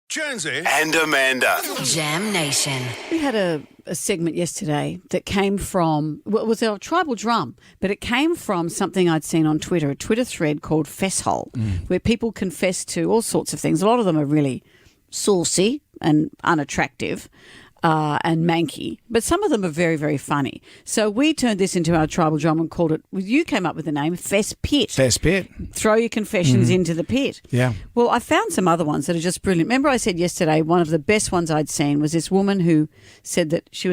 Jonesy and Amanda. Jam Nation. We had a segment yesterday that came from, well, it was a tribal drum, but it came from something I'd seen on Twitter, a Twitter thread called Fesshole, where people confess to all sorts of things. A lot of them are really saucy and unattractive and manky, but some of them are very, very funny. So we turned this into our tribal drum and called it, you came up with the name, Fess Pit. Fess Pit. Throw your confessions into the pit. Yeah. Well, I found some other ones that are just brilliant. Remember I said yesterday one of the best ones I'd seen was this woman who said that she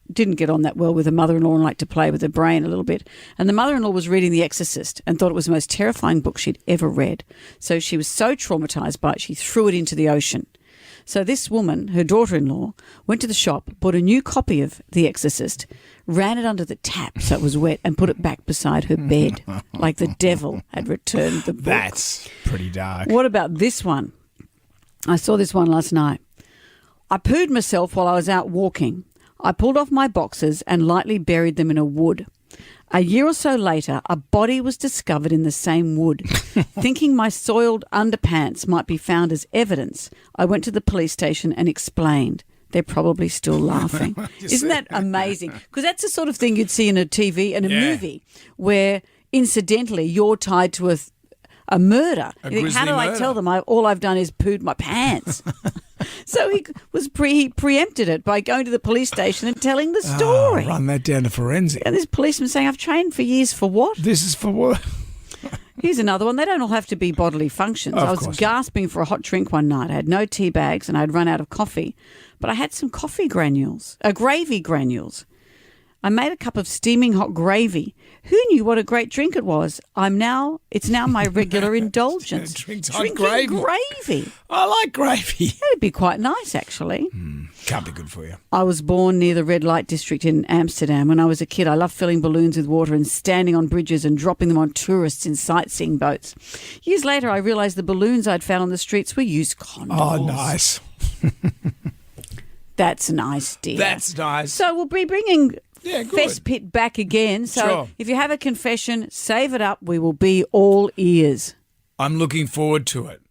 didn't get on that well with her mother-in-law and liked to play with her brain a little bit. And the mother-in-law was reading The Exorcist and thought it was the most terrifying book she'd ever read. So she was so traumatised by it, she threw it into the ocean. So this woman, her daughter-in-law, went to the shop, bought a new copy of The Exorcist, ran it under the tap so it was wet and put it back beside her bed like the devil had returned the book. That's pretty dark. What about this one? I saw this one last night. I pooed myself while I was out walking. I pulled off my boxers and lightly buried them in a wood. A year or so later, a body was discovered in the same wood. Thinking my soiled underpants might be found as evidence, I went to the police station and explained. They're probably still laughing. Isn't that amazing? Because that's the sort of thing you'd see in a TV and a movie where, incidentally, you're tied to a murder. You think, how do I tell them all I've done is pooed my pants? So he preempted it by going to the police station and telling the story. Run that down to forensic. And this policeman saying, I've trained for years for what? This is for what? Here's another one. They don't all have to be bodily functions. I was gasping for a hot drink one night. I had no tea bags and I'd run out of coffee. But I had some gravy granules. I made a cup of steaming hot gravy. Who knew what a great drink it was? It's now my regular indulgence. Drinking gravy. I like gravy. That'd be quite nice, actually. Can't be good for you. I was born near the red light district in Amsterdam. When I was a kid, I loved filling balloons with water and standing on bridges and dropping them on tourists in sightseeing boats. Years later, I realised the balloons I'd found on the streets were used condoms. Oh, nice. That's nice, dear. That's nice. So we'll be bringing good. Fess Pit back again. So Sure. if you have a confession, save it up. We will be all ears. I'm looking forward to it.